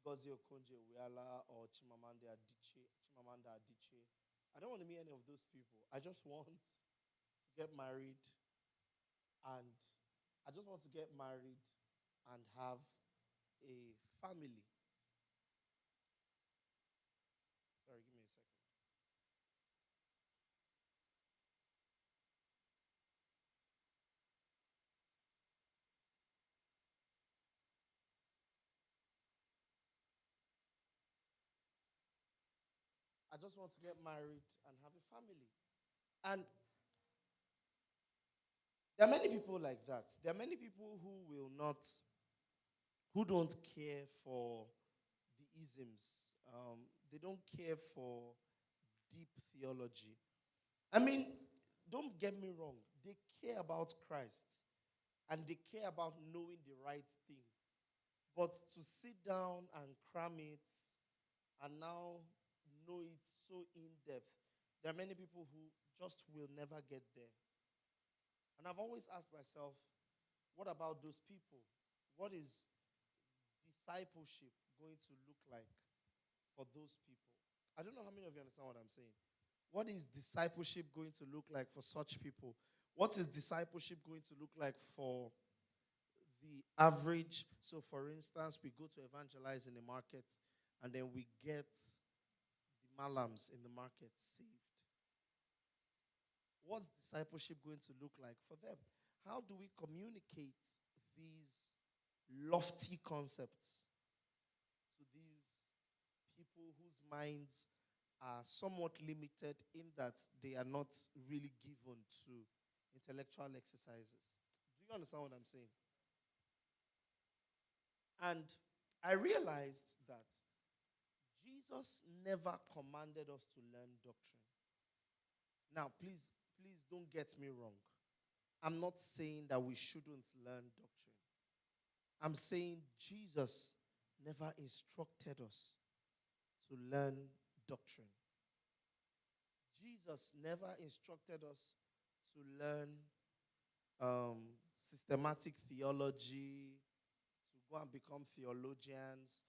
Ngozi Okonjo-Iweala or Chimamanda Adichie. I don't want to meet any of those people. I just want to get married and I just want to get married and have a family. Sorry, give me a second. I just want to get married and have a family. And there are many people like that. There are many people who don't care for the isms. They don't care for deep theology. I mean, don't get me wrong. They care about Christ and they care about knowing the right thing. But to sit down and cram it and now know it so in depth, there are many people who just will never get there. And I've always asked myself, what about those people? What is discipleship going to look like for those people? I don't know how many of you understand what I'm saying. What is discipleship going to look like for such people? What is discipleship going to look like for the average? So, for instance, we go to evangelize in the market and then we get the malams in the market saved. What's discipleship going to look like for them? How do we communicate these lofty concepts to these people whose minds are somewhat limited in that they are not really given to intellectual exercises? Do you understand what I'm saying? And I realized that Jesus never commanded us to learn doctrine. Now, please don't get me wrong. I'm not saying that we shouldn't learn doctrine. I'm saying Jesus never instructed us to learn doctrine. Jesus never instructed us to learn systematic theology, to go and become theologians.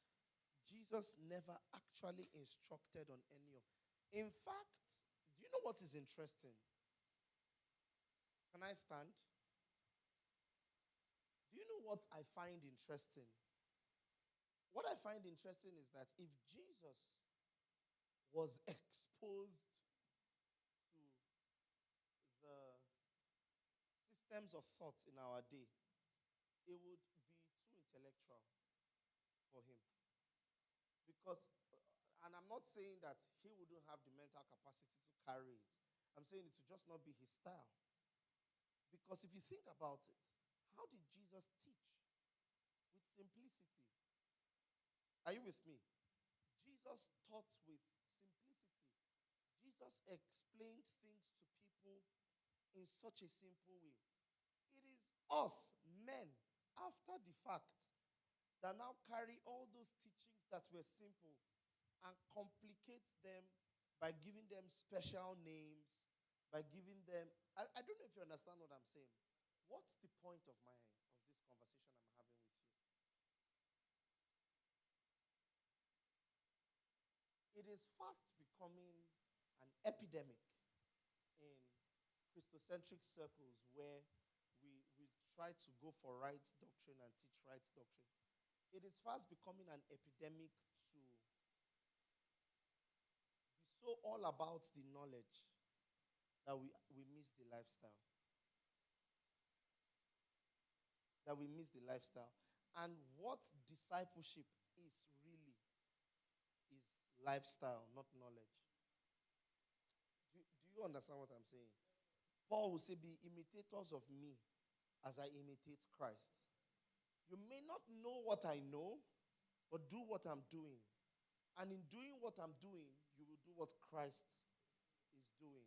Jesus never actually instructed on any of. In fact, do you know what is interesting? Can I stand? Do you know what I find interesting? What I find interesting is that if Jesus was exposed to the systems of thought in our day, it would be too intellectual for him. Because, and I'm not saying that he wouldn't have the mental capacity to carry it. I'm saying it would just not be his style. Because if you think about it, how did Jesus teach? With simplicity. Are you with me? Jesus taught with simplicity. Jesus explained things to people in such a simple way. It is us, men, after the fact, that now carry all those teachings that were simple and complicate them by giving them special names, by giving them. I don't know if you understand what I'm saying. What's the point of this conversation I'm having with you? It is fast becoming an epidemic in Christocentric circles where we try to go for right doctrine and teach right doctrine. It is fast becoming an epidemic to be so all about the knowledge that we miss the lifestyle. That we miss the lifestyle. And what discipleship is really is lifestyle, not knowledge. Do you understand what I'm saying? Paul will say, be imitators of me as I imitate Christ. You may not know what I know, but do what I'm doing. And in doing what I'm doing, you will do what Christ is doing.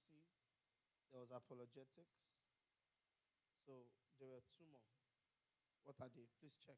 prophecy, there was apologetics. So there were two more. What are they? Please check.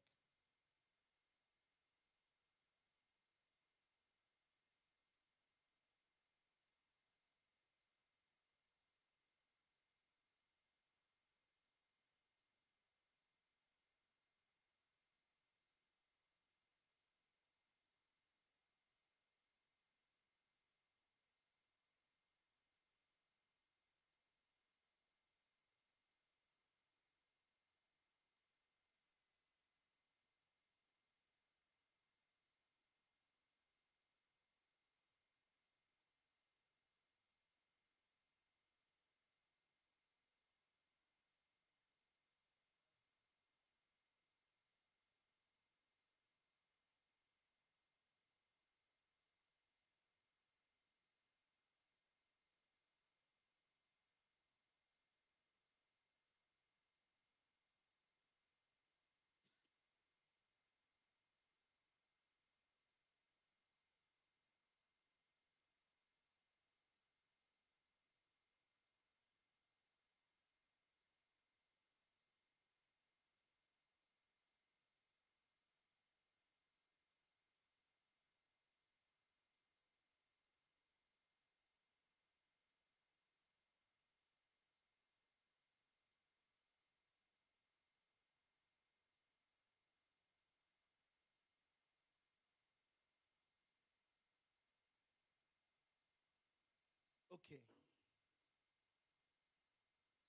Okay.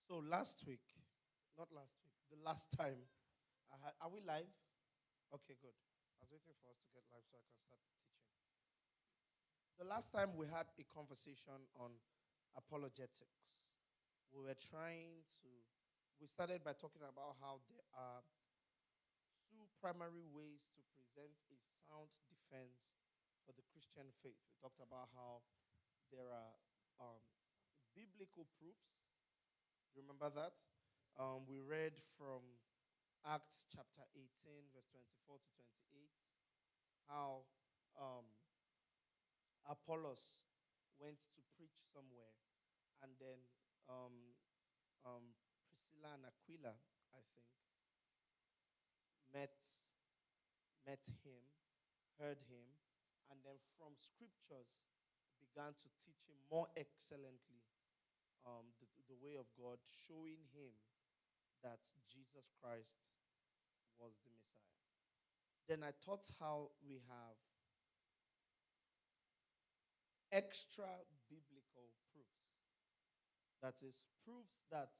So last week, not last week, the last time, are we live? Okay, good. I was waiting for us to get live so I can start teaching. The last time we had a conversation on apologetics, we were trying to, we started by talking about how there are two primary ways to present a sound defense for the Christian faith. We talked about how there are biblical proofs. Do you remember that? We read from Acts chapter 18, verse 24 to 28, how um, Apollos went to preach somewhere, and then um, Priscilla and Aquila, I think, met him, heard him, and then from scriptures began to teach him more excellently the way of God, showing him that Jesus Christ was the Messiah. Then I taught how we have extra biblical proofs. That is, proofs that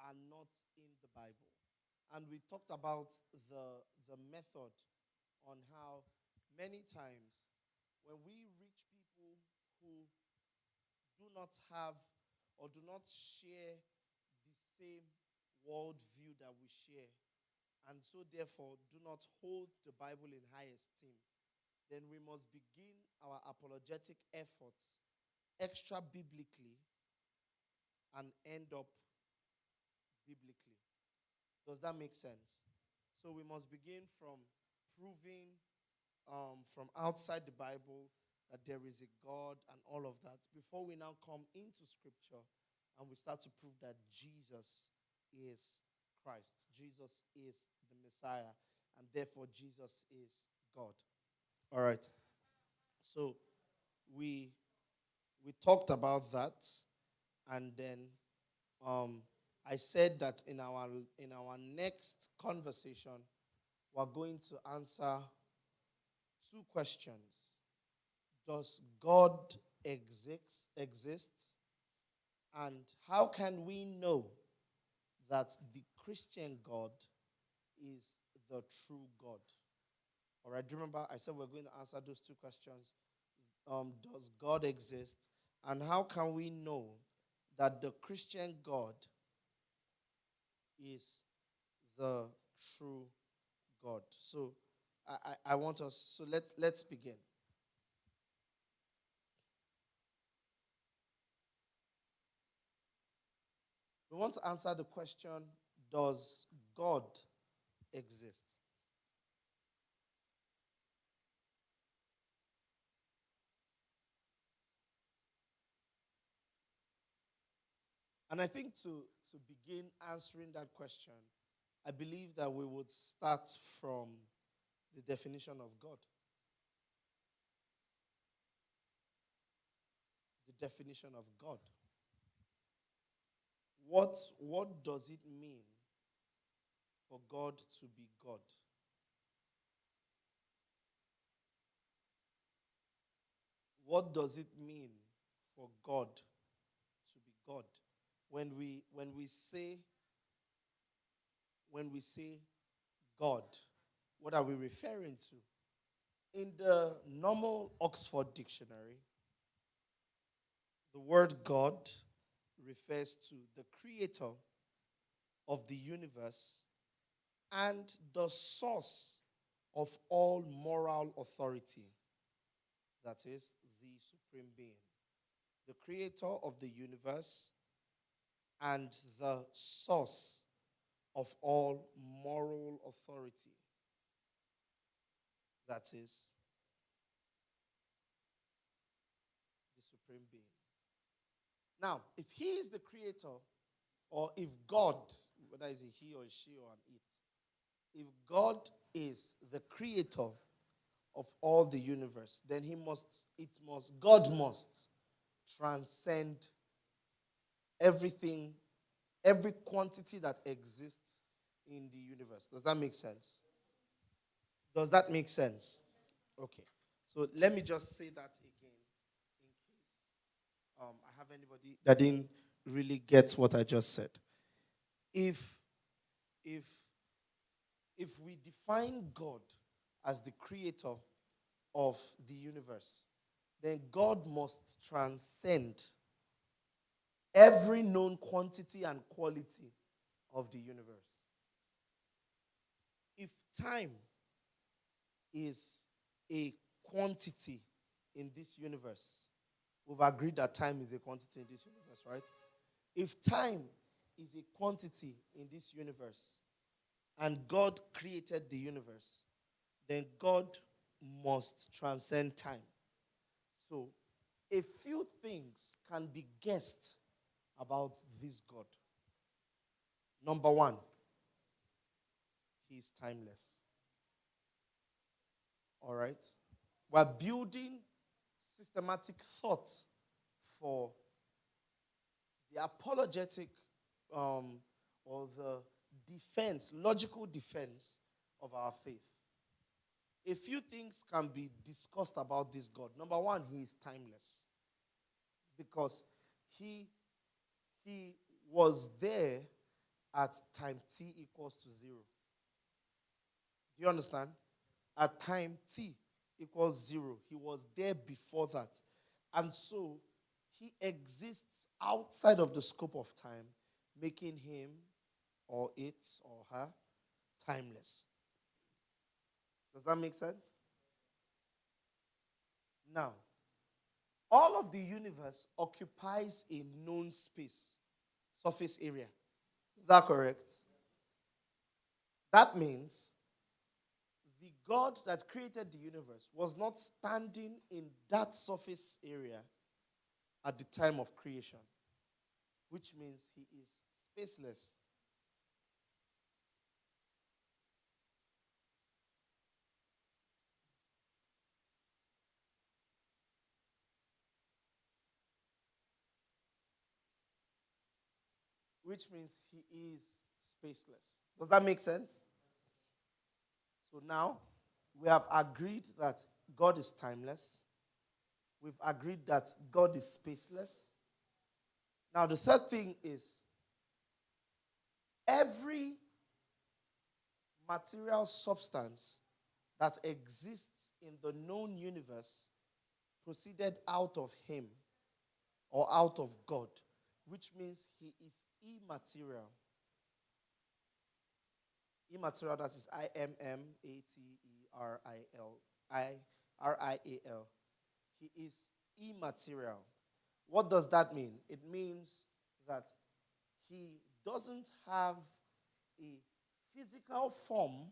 are not in the Bible. And we talked about the method on how many times when we reach people who do not have or do not share the same worldview that we share, and so therefore do not hold the Bible in high esteem, then we must begin our apologetic efforts extra biblically and end up biblically. Does that make sense? So we must begin from proving from outside the Bible that there is a God and all of that before we now come into Scripture and we start to prove that Jesus is Christ. Jesus is the Messiah, and therefore Jesus is God. All right. So we talked about that, and then I said that in our next conversation, we're going to answer two questions. Does God exist? And how can we know that the Christian God is the true God? All right, do you remember I said we're going to answer those two questions? Does God exist? And how can we know that the Christian God is the true God? So I want us, so let's begin. We want to answer the question, does God exist? And I think to begin answering that question, I believe that we would start from the definition of God. The definition of God. What does it mean for God to be God? What does it mean for God to be God? When we say God, what are we referring to? In the normal Oxford Dictionary, the word God refers to the creator of the universe and the source of all moral authority, that is, the supreme being. The creator of the universe and the source of all moral authority, that is, the supreme being. Now, if he is the creator, or if God, whether it's a he or a she or an it, if God is the creator of all the universe, then God must transcend everything, every quantity that exists in the universe. Does that make sense? Does that make sense? Okay. So let me just say that again in case I have anybody that didn't really get what I just said. If if if we define God as the creator of the universe, then God must transcend every known quantity and quality of the universe. If time is a quantity in this universe, we've agreed that time is a quantity in this universe, right? If time is a quantity in this universe and God created the universe, then God must transcend time. So, a few things can be guessed about this God. Number one, he is timeless. All right? We're building systematic thought for the apologetic or the defense, logical defense of our faith. A few things can be discussed about this God. Number one, he is timeless. Because he was there at time t equals to 0. Do you understand? At time t equals 0, he was there before that. And so, he exists outside of the scope of time, making him or it or her timeless. Does that make sense? Now, all of the universe occupies a known space, surface area. Is that correct? That means the God that created the universe was not standing in that surface area at the time of creation, which means he is spaceless. Which means he is spaceless. Does that make sense? So now, we have agreed that God is timeless. We've agreed that God is spaceless. Now, the third thing is every material substance that exists in the known universe proceeded out of him or out of God, which means he is immaterial. Immaterial, that is Immaterial. He is immaterial. What does that mean? It means that he doesn't have a physical form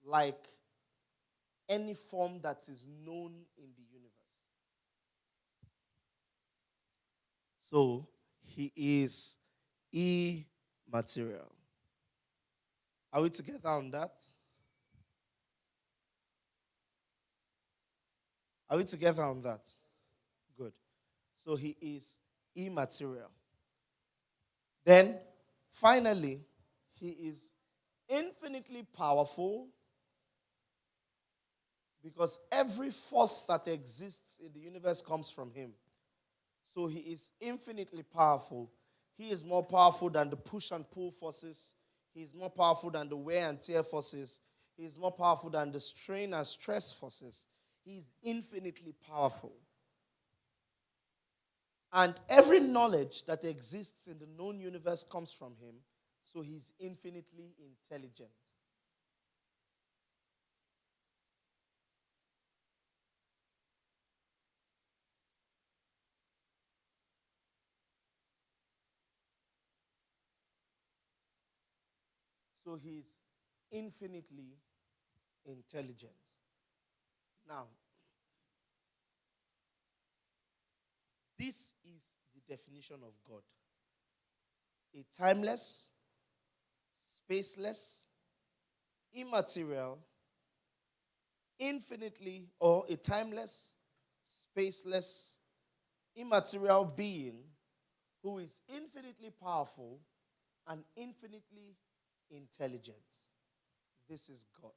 like any form that is known in the universe. So he is immaterial. Are we together on that? Are we together on that? Good. So he is immaterial. Then, finally, he is infinitely powerful because every force that exists in the universe comes from him. So he is infinitely powerful. He is more powerful than the push and pull forces. He is more powerful than the wear and tear forces. He is more powerful than the strain and stress forces. He is infinitely powerful. And every knowledge that exists in the known universe comes from him. So he's infinitely intelligent. So he's infinitely intelligent. Now, this is the definition of God: a timeless, spaceless, immaterial, infinitely, or a timeless, spaceless, immaterial being who is infinitely powerful and infinitely intelligent. This is God.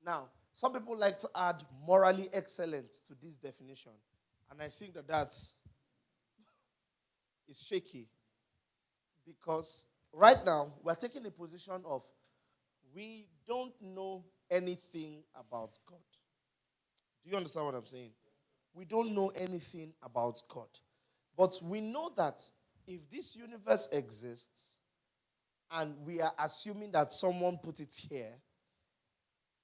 Now, some people like to add morally excellent to this definition, and I think that is shaky because right now we're taking a position of we don't know anything about God. Do you understand what I'm saying? We don't know anything about God. But we know that if this universe exists and we are assuming that someone put it here,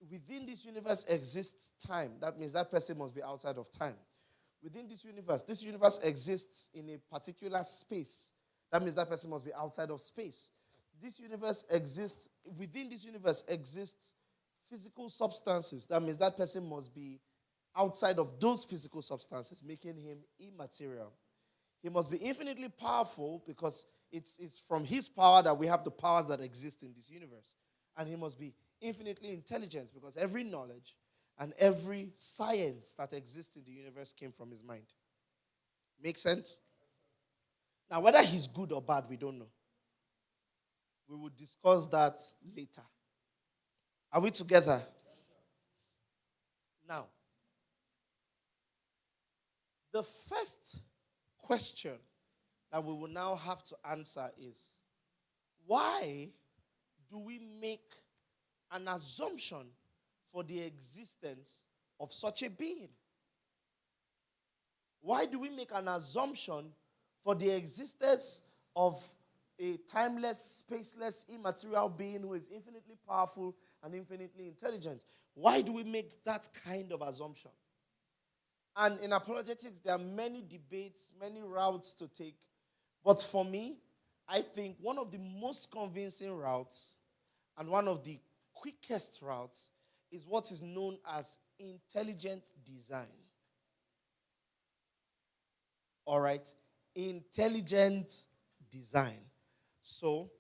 within this universe exists time. That means that person must be outside of time. Within this universe exists in a particular space. That means that person must be outside of space. Within this universe exists physical substances. That means that person must be outside of those physical substances, making him immaterial. He must be infinitely powerful because it's from his power that we have the powers that exist in this universe. And he must be infinitely intelligent because every knowledge and every science that exists in the universe came from his mind. Make sense? Now, whether he's good or bad, we don't know. We will discuss that later. Are we together? Now, the first question that we will now have to answer is, why do we make an assumption for the existence of such a being? Why do we make an assumption for the existence of a timeless, spaceless, immaterial being who is infinitely powerful and infinitely intelligent? Why do we make that kind of assumption? And in apologetics, there are many debates, many routes to take. But for me, I think one of the most convincing routes and one of the quickest routes is what is known as intelligent design. All right? Intelligent design. So,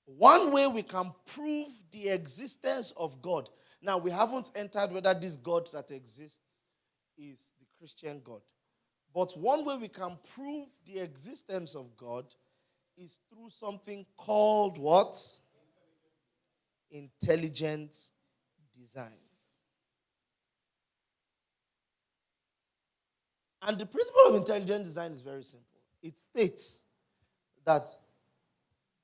one way we can prove the existence of God. Now, we haven't entered whether this God that exists is the Christian God. But one way we can prove the existence of God is through something called what? Intelligent design. And the principle of intelligent design is very simple. It states that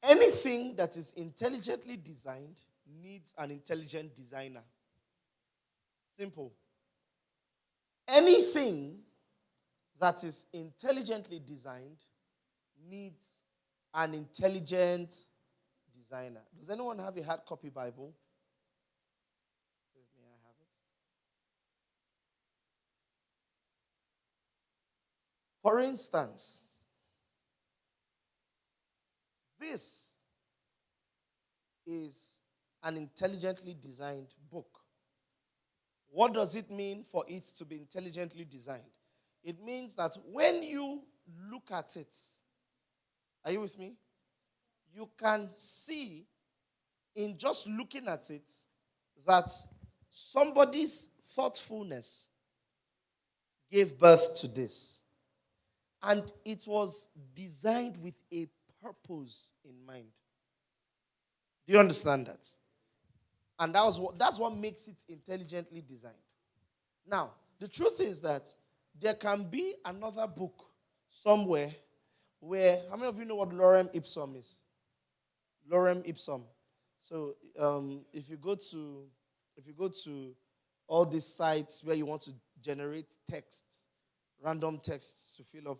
anything that is intelligently designed needs an intelligent designer. Simple. Anything that is intelligently designed needs an intelligent designer. Does anyone have a hard copy Bible? Please, may I have it? For instance, this is an intelligently designed book. What does it mean for it to be intelligently designed? It means that when you look at it, are you with me? You can see in just looking at it that somebody's thoughtfulness gave birth to this. And it was designed with a purpose in mind. Do you understand that? And that's what makes it intelligently designed. Now, the truth is that there can be another book somewhere where, how many of you know what lorem ipsum is? Lorem ipsum. So if you go to all these sites where you want to generate text, random text to fill up,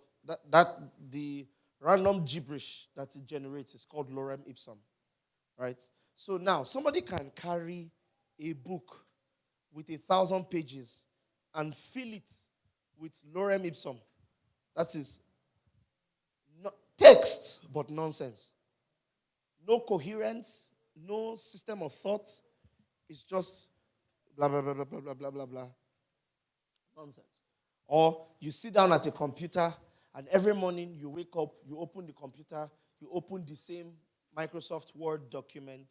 that the random gibberish that it generates is called lorem ipsum. Right? So now somebody can carry a book with 1,000 pages and fill it with lorem ipsum. That is text, but nonsense. No coherence, no system of thought. It's just blah, blah, blah, blah, blah, blah, blah, blah, blah. Nonsense. Or you sit down at a computer and every morning you wake up, you open the computer, you open the same Microsoft Word document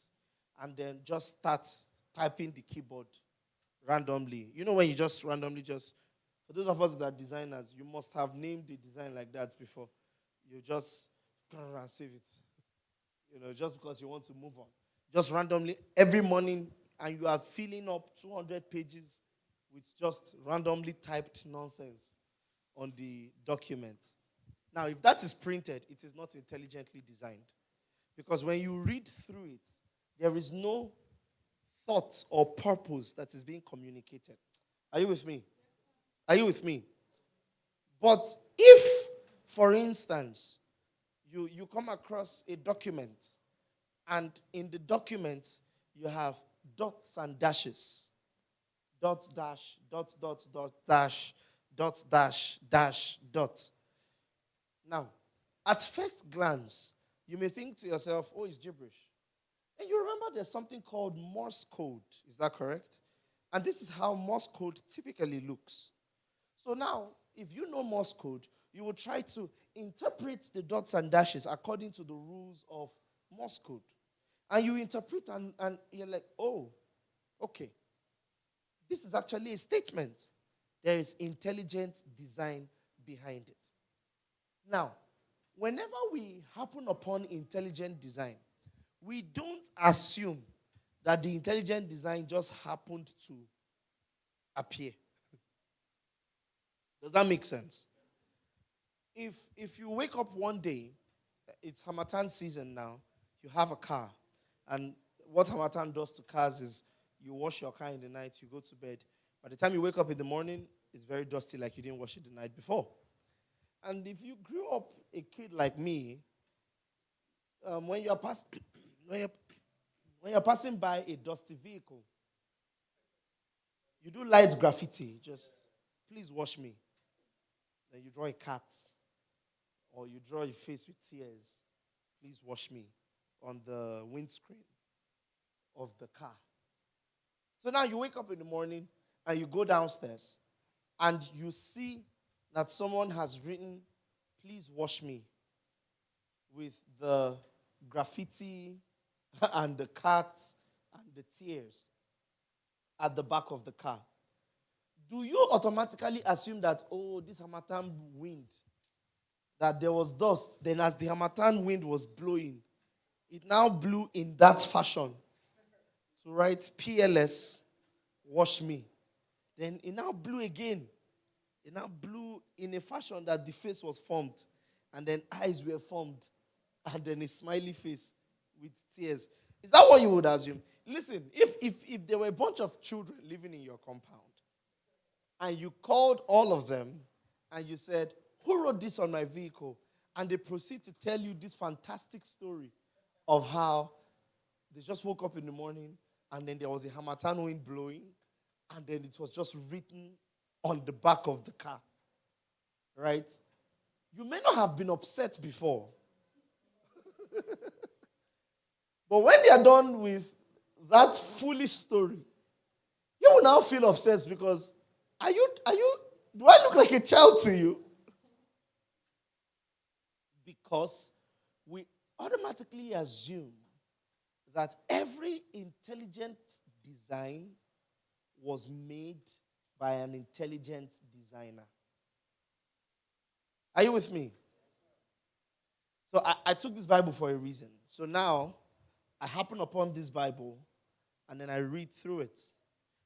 and then just start typing the keyboard randomly. You know when you just randomly for those of us that are designers, you must have named the design like that before. You just save it. Just because you want to move on. Just randomly, every morning, and you are filling up 200 pages with just randomly typed nonsense on the document. Now, if that is printed, it is not intelligently designed. Because when you read through it, there is no thought or purpose that is being communicated. Are you with me? Are you with me? But if, for instance, you come across a document, and in the document, you have dots and dashes. Dot, dash, dot, dot, dot, dash, dot, dash, dash, dot. Now, at first glance, you may think to yourself, oh, it's gibberish. And you remember there's something called Morse code. Is that correct? And this is how Morse code typically looks. So now, if you know Morse code, you will try to interpret the dots and dashes according to the rules of Morse code. And you interpret and you're like, oh, okay. This is actually a statement. There is intelligent design behind it. Now, whenever we happen upon intelligent design, we don't assume that the intelligent design just happened to appear. Does that make sense? If you wake up one day, it's Harmattan season now, you have a car, and what Harmattan does to cars is you wash your car in the night, you go to bed. By the time you wake up in the morning, it's very dusty like you didn't wash it the night before. And if you grew up a kid like me, when you're passing by a dusty vehicle, you do light graffiti, just, please wash me. Then you draw a cat, or you draw your face with tears, please wash me, on the windscreen of the car. So now you wake up in the morning and you go downstairs and you see that someone has written, please wash me, with the graffiti and the cat and the tears at the back of the car. Do you automatically assume that, oh, this Harmattan wind, that there was dust, then as the Harmattan wind was blowing, it now blew in that fashion to write PLS, wash me. Then it now blew again. It now blew in a fashion that the face was formed, and then eyes were formed, and then a smiley face with tears. Is that what you would assume? Listen, if there were a bunch of children living in your compound, and you called all of them, and you said, who wrote this on my vehicle? And they proceed to tell you this fantastic story of how they just woke up in the morning, and then there was a Harmattan wind blowing, and then it was just written on the back of the car. Right? You may not have been upset before. But when they are done with that foolish story, you will now feel upset because are you Do I look like a child to you? Because we automatically assume that every intelligent design was made by an intelligent designer. Are you with me? So I took this Bible for a reason. So now I happen upon this Bible and then I read through it.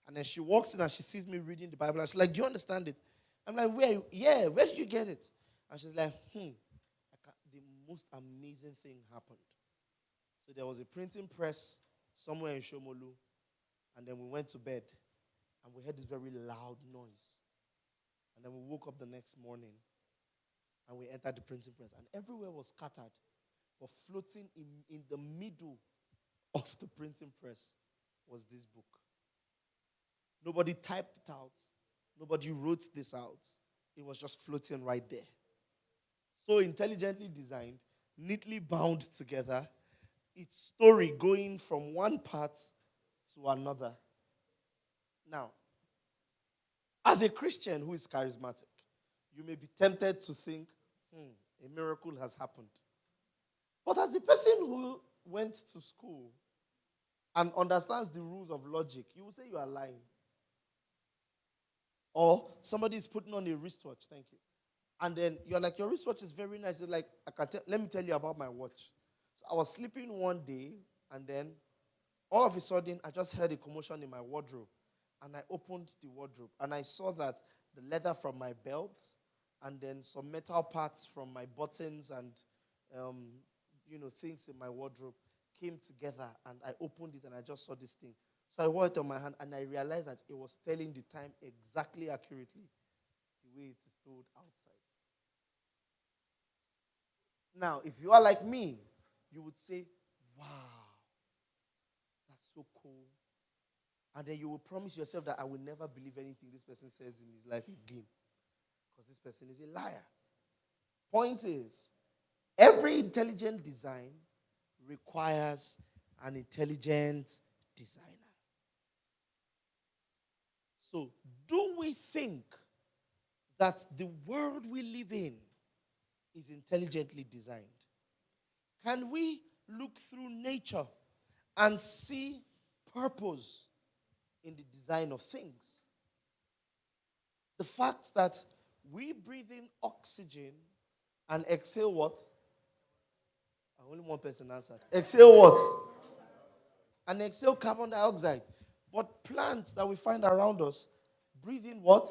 And then she walks in and she sees me reading the Bible and she's like, "Do you understand it?" I'm like, "Where? Yeah, where did you get it?" And she's like, the most amazing thing happened. So there was a printing press somewhere in Shomolu, and then we went to bed and we heard this very loud noise. And then we woke up the next morning and we entered the printing press, and everywhere was scattered. But floating in the middle of the printing press was this book. Nobody typed it out. Nobody wrote this out. It was just floating right there. So intelligently designed, neatly bound together, its story going from one part to another. Now, as a Christian who is charismatic, you may be tempted to think, a miracle has happened. But as a person who went to school and understands the rules of logic, you will say you are lying. Or somebody is putting on a wristwatch, thank you. And then you're like, "Your wristwatch is very nice." It's like, let me tell you about my watch. So I was sleeping one day, and then all of a sudden, I just heard a commotion in my wardrobe. And I opened the wardrobe, and I saw that the leather from my belt, and then some metal parts from my buttons and, things in my wardrobe came together, and I opened it, and I just saw this thing. So I wore it on my hand, and I realized that it was telling the time exactly accurately, the way it is told outside. Now, if you are like me, you would say, "Wow, that's so cool." And then you will promise yourself that I will never believe anything this person says in his life again, because this person is a liar. Point is, every intelligent design requires an intelligent designer. So, do we think that the world we live in is intelligently designed? Can we look through nature and see purpose in the design of things? The fact that we breathe in oxygen and exhale what? Only one person answered. Exhale what? And exhale carbon dioxide. But plants that we find around us breathe in what?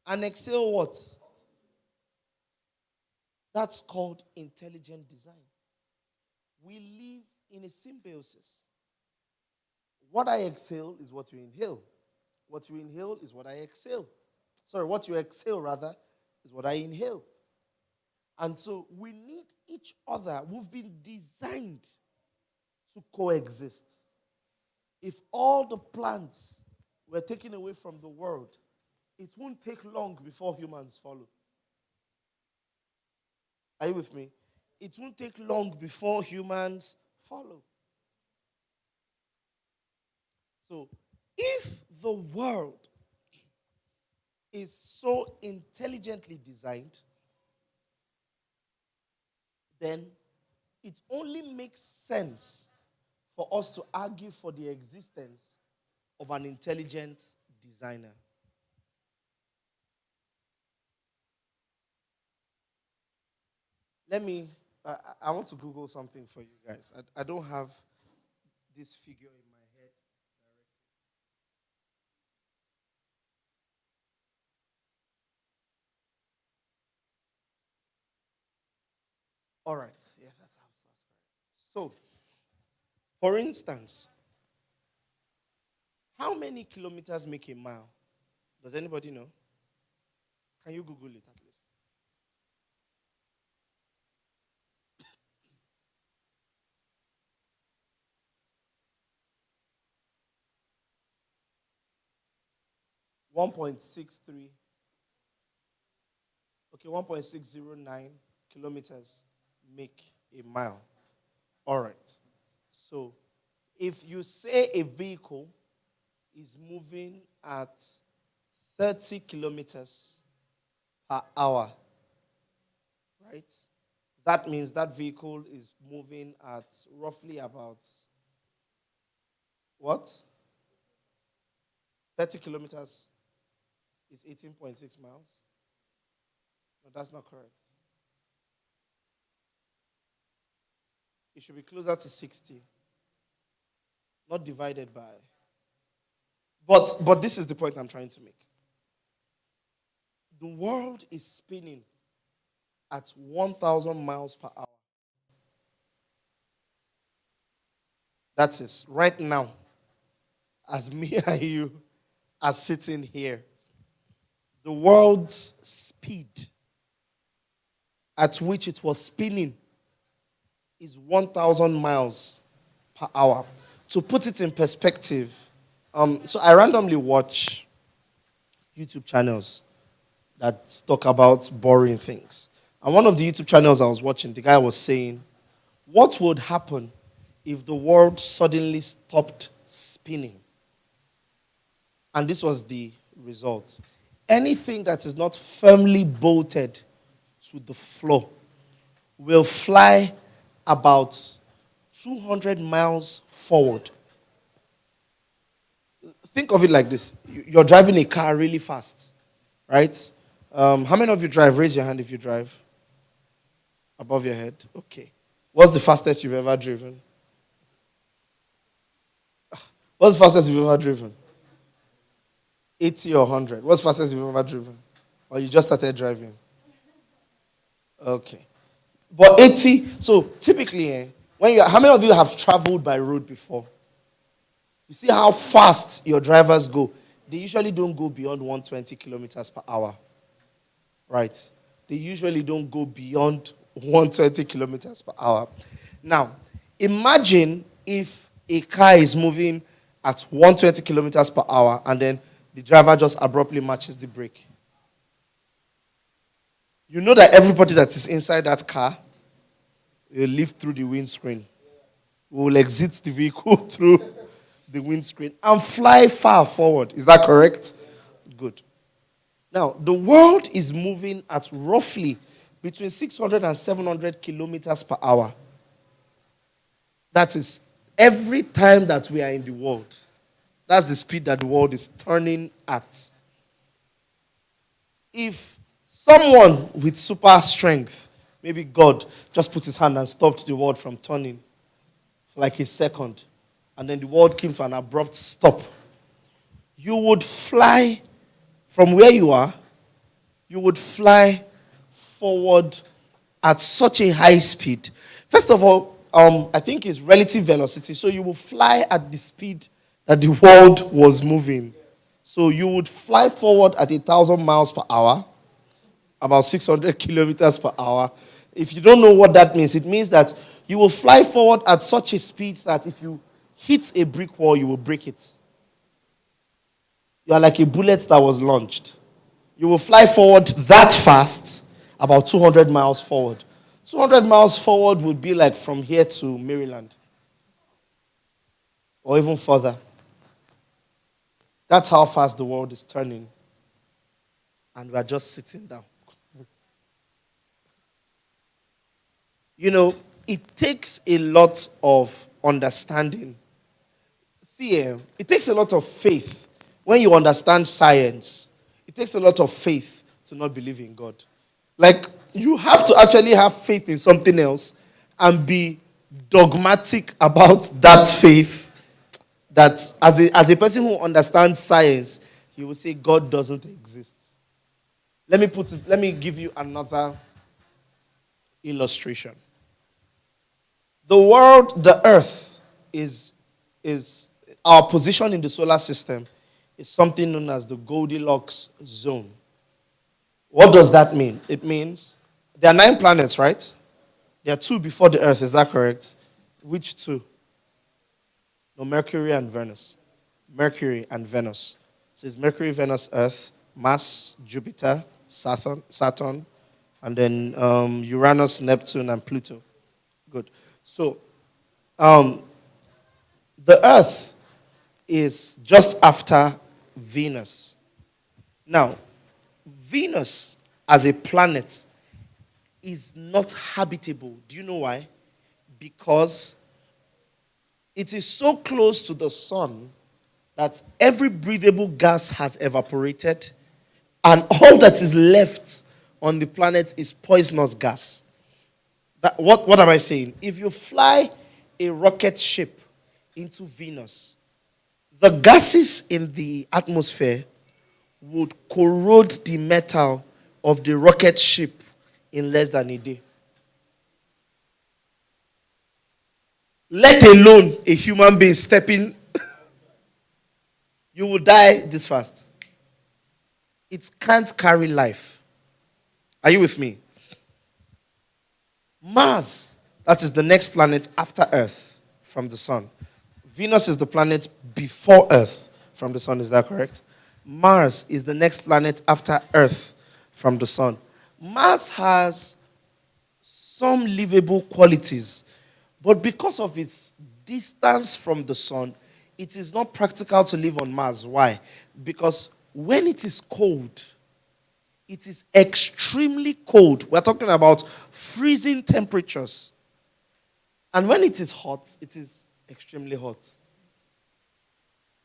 And exhale what? That's called intelligent design. We live in a symbiosis. What I exhale is what you inhale. What you inhale is what I exhale. Sorry, what you exhale, rather, is what I inhale. And so we need each other. We've been designed to coexist. If all the plants were taken away from the world, it won't take long before humans follow. Are you with me? It won't take long before humans follow. So, if the world is so intelligently designed, then it only makes sense for us to argue for the existence of an intelligent designer. I want to Google something for you guys. I don't have this figure in my head directly. All right. Yeah, that's correct. So, for instance, how many kilometers make a mile? Does anybody know? Can you Google it at least? 1.63. Okay, 1.609 kilometers make a mile. All right. So, if you say a vehicle is moving at 30 kilometers per hour, right? That means that vehicle is moving at roughly about what? 30 kilometers is 18.6 miles. No, that's not correct. It should be closer to 60, not divided by. But this is the point I'm trying to make. The world is spinning at 1,000 miles per hour. That is right now, as me and you are sitting here. The world's speed at which it was spinning is 1,000 miles per hour. To put it in perspective, so I randomly watch YouTube channels that talk about boring things. And one of the YouTube channels I was watching, the guy was saying, what would happen if the world suddenly stopped spinning? And this was the result. Anything that is not firmly bolted to the floor will fly about 200 miles forward. Think of it like this. You're driving a car really fast, right? How many of you drive? Raise your hand if you drive. Above your head? Okay. What's the fastest you've ever driven? What's the fastest you've ever driven? 80 or 100. What's the fastest you've ever driven? Or you just started driving? Okay. But 80, so typically, how many of you have traveled by road before? You see how fast your drivers go. They usually don't go beyond 120 kilometers per hour. Right? They usually don't go beyond 120 kilometers per hour. Now, imagine if a car is moving at 120 kilometers per hour and then the driver just abruptly matches the brake. You know that everybody that is inside that car will live through the windscreen. Will exit the vehicle through the windscreen and fly far forward. Is that correct? Good. Now, the world is moving at roughly between 600 and 700 kilometers per hour. That is every time that we are in the world. That's the speed that the world is turning at. If someone with super strength, maybe God, just put his hand and stopped the world from turning for like a second, and then the world came to an abrupt stop, you would fly from where you are, you would fly forward at such a high speed. First of all, I think it's relative velocity. So you will fly at the speed that the world was moving. So you would fly forward at 1,000 miles per hour, about 600 kilometers per hour. If you don't know what that means, it means that you will fly forward at such a speed that if you hit a brick wall, you will break it. You are like a bullet that was launched. You will fly forward that fast, about 200 miles forward. 200 miles forward would be like from here to Maryland. Or even further. That's how fast the world is turning. And we are just sitting down. You know, it takes a lot of understanding. See, it takes a lot of faith. When you understand science, it takes a lot of faith to not believe in God. Like, you have to actually have faith in something else and be dogmatic about that faith. That as a person who understands science, he will say God doesn't exist. Let me give you another illustration. The world, the earth, is our position in the solar system is something known as the Goldilocks zone. What does that mean? It means there are 9 planets, right? There are 2 before the earth, is that correct? Which 2? No, Mercury and Venus. Mercury and Venus. So it's Mercury, Venus, Earth, Mars, Jupiter, Saturn, and then Uranus, Neptune, and Pluto. Good. So, the Earth is just after Venus. Now, Venus as a planet is not habitable. Do you know why? Because it is so close to the sun that every breathable gas has evaporated, and all that is left on the planet is poisonous gas. What am I saying? If you fly a rocket ship into Venus, the gases in the atmosphere would corrode the metal of the rocket ship in less than a day. Let alone a human being stepping, you will die this fast. It can't carry life. Are you with me? Mars, that is the next planet after Earth from the sun. Venus is the planet before Earth from the sun, is that correct? Mars is the next planet after Earth from the sun. Mars has some livable qualities, but because of its distance from the sun, it is not practical to live on Mars. Why? Because when it is cold, it is extremely cold. We're talking about freezing temperatures. And when it is hot, it is extremely hot.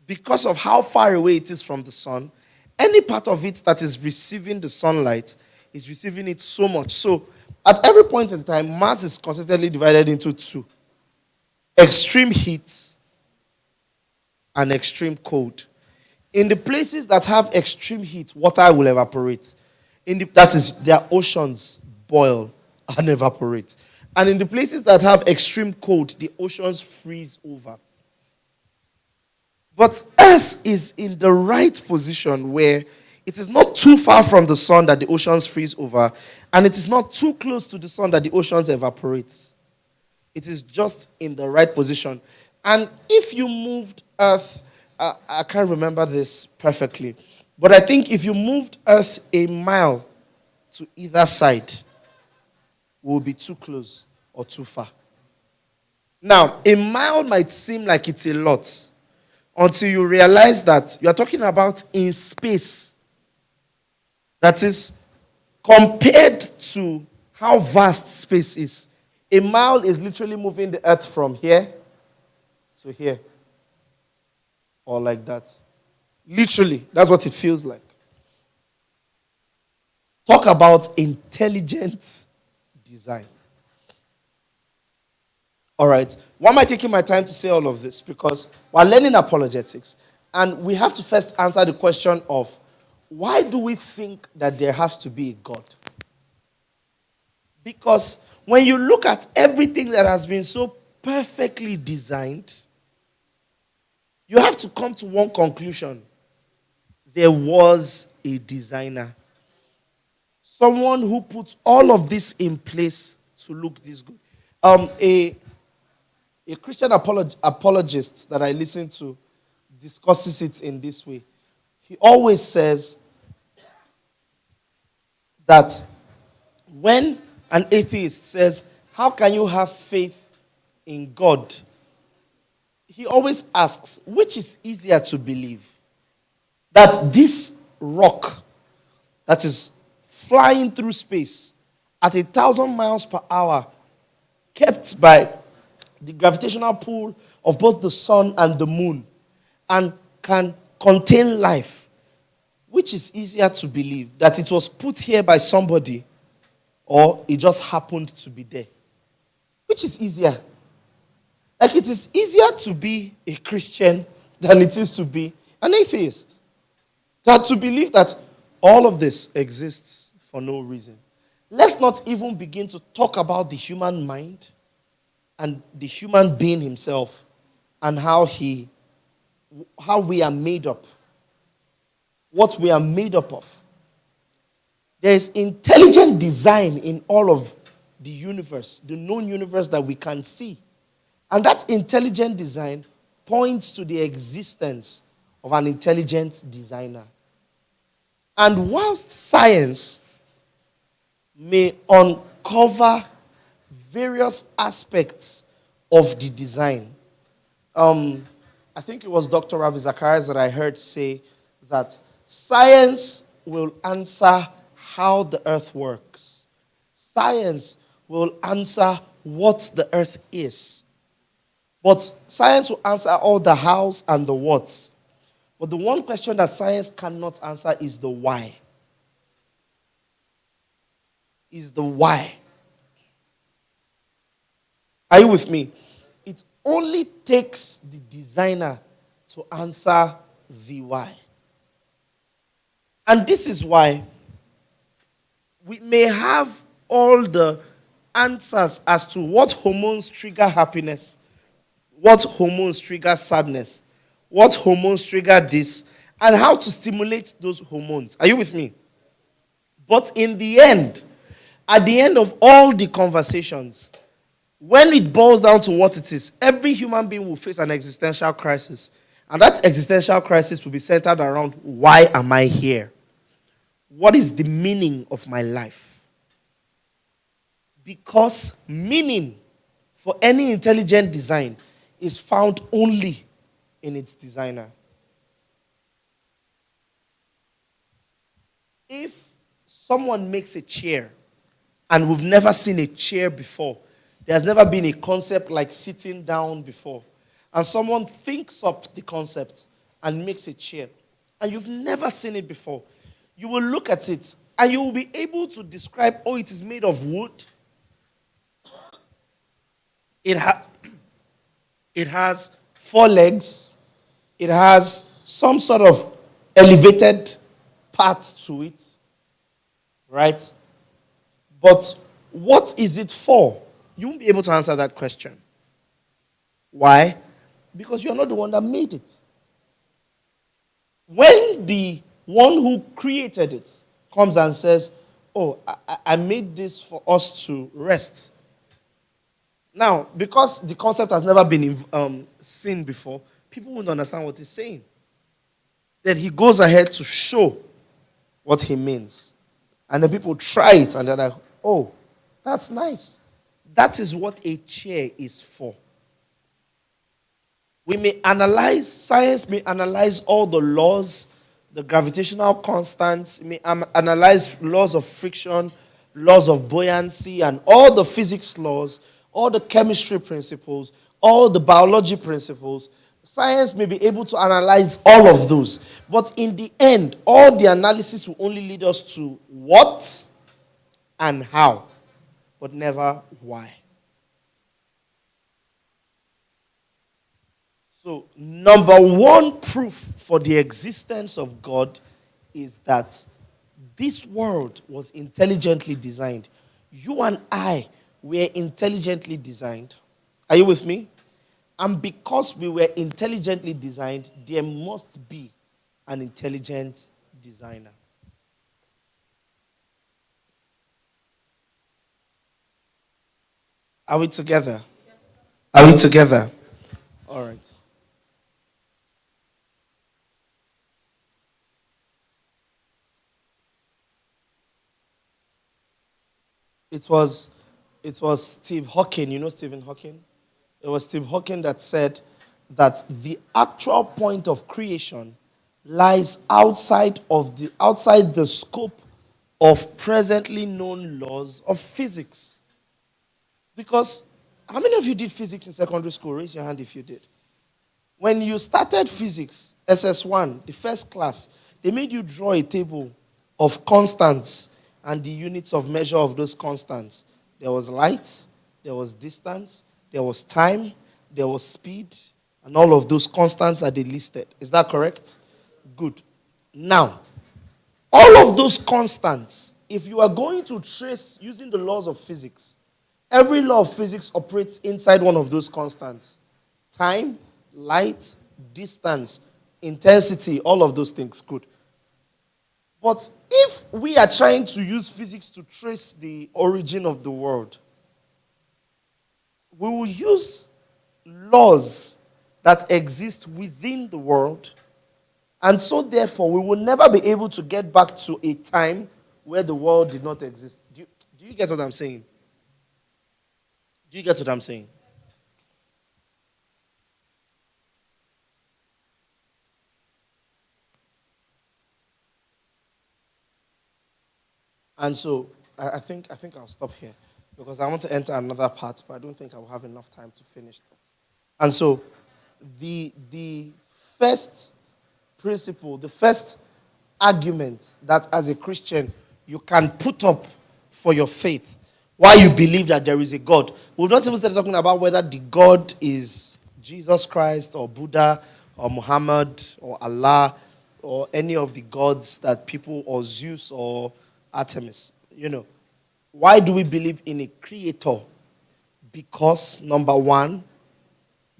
Because of how far away it is from the sun, any part of it that is receiving the sunlight is receiving it so much. So, at every point in time, Mars is consistently divided into two: extreme heat and extreme cold. In the places that have extreme heat, water will evaporate. That is, their oceans boil and evaporate. And in the places that have extreme cold, the oceans freeze over. But Earth is in the right position where it is not too far from the sun that the oceans freeze over, and it is not too close to the sun that the oceans evaporate. It is just in the right position. And if you moved Earth, I can't remember this perfectly, but I think if you moved Earth a mile to either side, it will be too close or too far. Now, a mile might seem like it's a lot until you realize that you are talking about in space. That is, compared to how vast space is, a mile is literally moving the earth from here to here. Or like that. Literally, that's what it feels like. Talk about intelligent design. All right. Why am I taking my time to say all of this? Because we're learning apologetics. And we have to first answer the question of, why do we think that there has to be a God? Because when you look at everything that has been so perfectly designed, you have to come to one conclusion. There was a designer. Someone who put all of this in place to look this good. A Christian apologist that I listen to discusses it in this way. He always says that when an atheist says, how can you have faith in God? He always asks, which is easier to believe? That this rock that is flying through space at 1,000 miles per hour, kept by the gravitational pull of both the sun and the moon, and can contain life, which is easier to believe? That it was put here by somebody, or it just happened to be there? Which is easier? Like, it is easier to be a Christian than it is to be an atheist. That to believe that all of this exists for no reason. Let's not even begin to talk about the human mind and the human being himself and how we are made up. What we are made up of. There is intelligent design in all of the universe, the known universe that we can see. And that intelligent design points to the existence of an intelligent designer. And whilst science may uncover various aspects of the design, I think it was Dr. Ravi Zacharias that I heard say that science will answer how the earth works. Science will answer what the earth is. But science will answer all the hows and the whats. But the one question that science cannot answer is the why. Is the why. Are you with me? It only takes the designer to answer the why. And this is why we may have all the answers as to what hormones trigger happiness, what hormones trigger sadness, what hormones trigger this, and how to stimulate those hormones. Are you with me? But in the end, at the end of all the conversations, when it boils down to what it is, every human being will face an existential crisis. And that existential crisis will be centered around, why am I here? What is the meaning of my life? Because meaning for any intelligent design is found only in its designer. If someone makes a chair and we've never seen a chair before, there's never been a concept like sitting down before, and someone thinks up the concept and makes a chair, and you've never seen it before, you will look at it and you will be able to describe, oh, it is made of wood. It has 4 legs. It has some sort of elevated part to it. Right? But what is it for? You won't be able to answer that question. Why? Because you're not the one that made it. When the one who created it comes and says, oh, I made this for us to rest. Now, because the concept has never been seen before, people won't understand what he's saying. Then he goes ahead to show what he means. And then people try it and they're like, oh, that's nice. That is what a chair is for. We may analyze, science may analyze all the laws, the gravitational constants, may analyze laws of friction, laws of buoyancy, and all the physics laws, all the chemistry principles, all the biology principles. Science may be able to analyze all of those. But in the end, all the analysis will only lead us to what and how, but never why. So, number one proof for the existence of God is that this world was intelligently designed. You and I were intelligently designed. Are you with me? And because we were intelligently designed, there must be an intelligent designer. Are we together? Are we together? All right. It was Steve Hawking. You know Stephen Hawking? It was Steve Hawking that said that the actual point of creation lies outside the scope of presently known laws of physics. Because how many of you did physics in secondary school? Raise your hand if you did. When you started physics, SS1, the first class, they made you draw a table of constants and the units of measure of those constants. There was light, there was distance, there was time, there was speed, and all of those constants that they listed. Is that correct? Good. Now, all of those constants, if you are going to trace using the laws of physics, every law of physics operates inside one of those constants. Time, light, distance, intensity, all of those things. Good. But if we are trying to use physics to trace the origin of the world, we will use laws that exist within the world, and so therefore we will never be able to get back to a time where the world did not exist. Do you get what I'm saying? Do you get what I'm saying? And so I think I'll stop here because I want to enter another part, but I don't think I will have enough time to finish that. And so the first principle, the first argument that as a Christian you can put up for your faith, why you believe that there is a God. We've not even started talking about whether the God is Jesus Christ or Buddha or Muhammad or Allah or any of the gods that people, or Zeus or Artemis. Why do we believe in a creator? Because number one,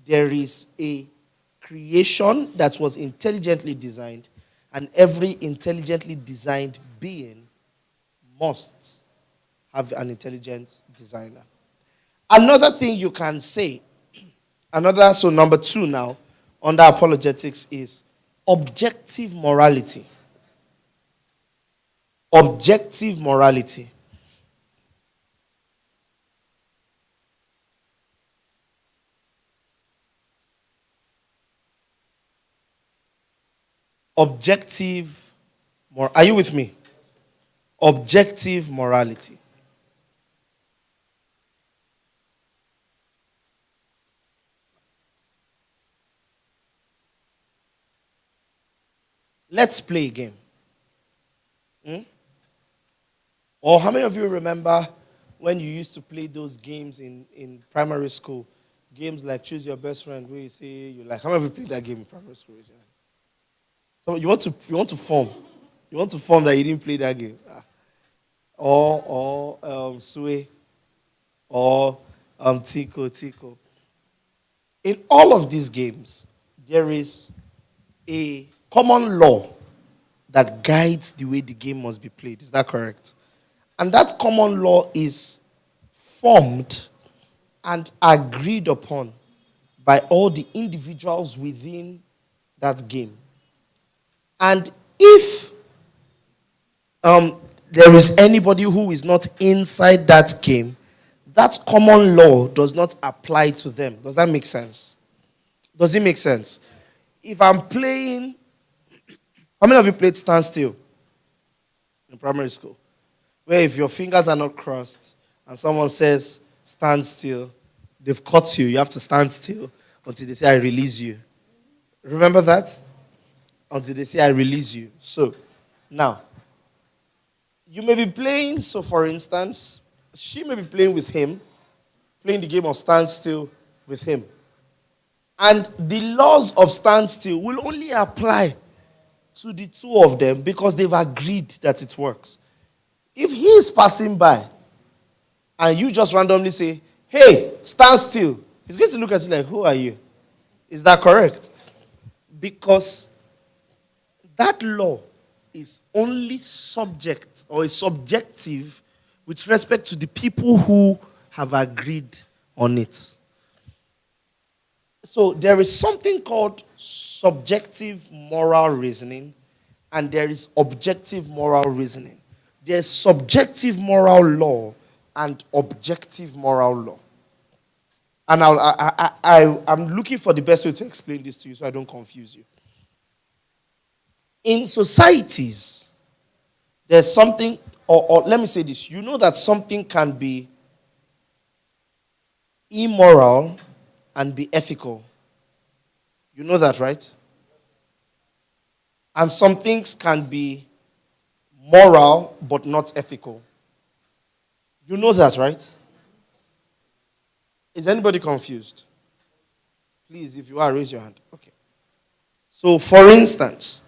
there is a creation that was intelligently designed, and every intelligently designed being must have an intelligent designer. Another thing you can say, so number two now, under apologetics, is objective morality. Objective morality. Are you with me? Objective morality. Let's play a game. Or how many of you remember when you used to play those games in primary school? Games like Choose Your Best Friend, where you say you like. How many of you played that game in primary school? So you want to form. You want to form that you didn't play that game. Or Sway. Or Tico. In all of these games, there is a common law that guides the way the game must be played. Is that correct? And that common law is formed and agreed upon by all the individuals within that game. And if there is anybody who is not inside that game, that common law does not apply to them. Does that make sense? Does it make sense? If I'm playing, how many of you played Stand Still in primary school? Where if your fingers are not crossed and someone says, stand still, they've caught you. You have to stand still until they say, I release you. Remember that? Until they say, I release you. So, now, you may be playing, so for instance, she may be playing with him, playing the game of stand still with him. And the laws of stand still will only apply to the two of them because they've agreed that it works. If he is passing by and you just randomly say, hey, stand still, he's going to look at you like, who are you? Is that correct? Because that law is only subject or is subjective with respect to the people who have agreed on it. So there is something called subjective moral reasoning and there is objective moral reasoning. There's subjective moral law and objective moral law. And I'm looking for the best way to explain this to you so I don't confuse you. In societies, there's something, or let me say this. You know that something can be immoral and be ethical. You know that, right? And some things can be moral but not ethical. You know that, right? Is anybody confused? Please, if you are, raise your hand. Okay. So, for instance,